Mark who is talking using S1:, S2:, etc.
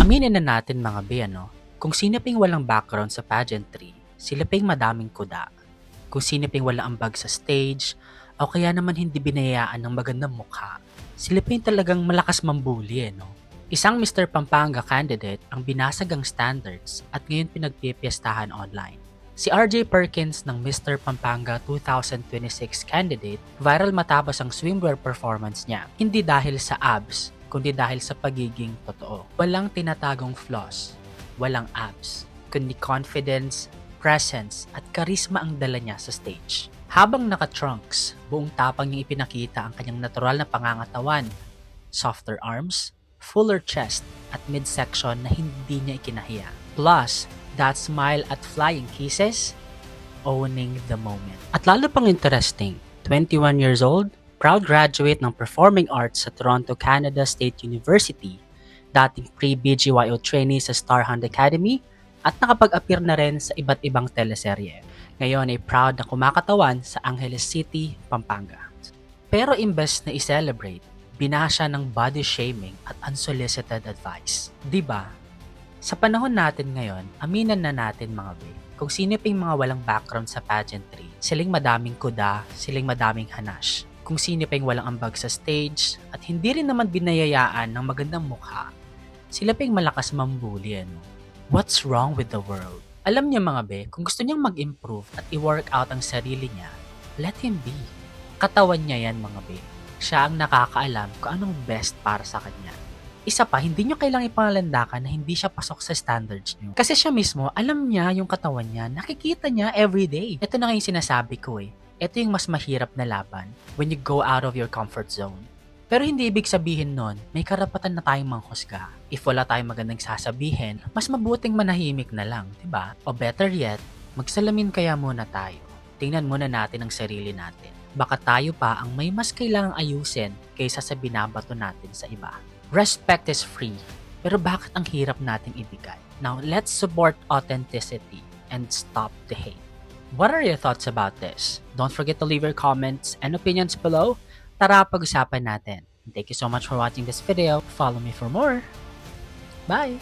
S1: Aminin na natin mga be, kung sino ping walang background sa pageantry, sila ping madaming kuda. Kung sino ping walang ambag sa stage, o kaya naman hindi binayaan ng magandang mukha, sila ping talagang malakas mambuli, Isang Mr. Pampanga candidate ang binasag ang standards at ngayon pinagpipiestahan online. Si RJ Perkins ng Mr. Pampanga 2026 candidate, viral matapos ang swimwear performance niya. Hindi dahil sa abs, kundi dahil sa pagiging totoo. Walang tinatagong flaws, walang abs, kundi confidence, presence at charisma ang dala niya sa stage. Habang naka-trunks, buong tapang niyang ipinakita ang kanyang natural na pangangatawan, softer arms, fuller chest at midsection na hindi niya ikinahiya. Plus, that smile at flying kisses, owning the moment. At lalo pang interesting, 21 years old, proud graduate ng Performing Arts sa Toronto, Canada State University, dating pre-BGYO trainee sa Starhunt Academy, at nakapag-appear na rin sa iba't ibang teleserye. Ngayon ay proud na kumakatawan sa Angeles City, Pampanga. Pero imbes na i-celebrate, binasya ng body shaming at unsolicited advice. Diba? Sa panahon natin ngayon, aminan na natin mga be, kung sino ping mga walang background sa pageantry, siling madaming kuda, siling madaming hanash. Kung sino ping walang ambag sa stage at hindi rin naman binayayaan ng magandang mukha, sila ping malakas mambuli. What's wrong with the world? Alam niya mga be, kung gusto niyang mag-improve at i-work out ang sarili niya, let him be. Katawan niya yan mga be. Siya ang nakakaalam kung anong best para sa kanya. Isa pa, hindi nyo kailangang ipangalandakan na hindi siya pasok sa standards nyo. Kasi siya mismo, alam niya yung katawan niya, nakikita niya everyday. Ito na nga yung sinasabi ko eh. Ito yung mas mahirap na laban when you go out of your comfort zone. Pero hindi ibig sabihin nun, may karapatan na tayong manghusga. If wala tayong magandang sasabihin, mas mabuting manahimik na lang, diba? O better yet, magsalamin kaya muna tayo. Tingnan muna natin ang sarili natin. Baka tayo pa ang may mas kailangang ayusin kaysa sa binabato natin sa iba. Respect is free, pero bakit ang hirap nating ibigay? Now, let's support authenticity and stop the hate. What are your thoughts about this? Don't forget to leave your comments and opinions below. Tara, pag-usapan natin. Thank you so much for watching this video. Follow me for more. Bye!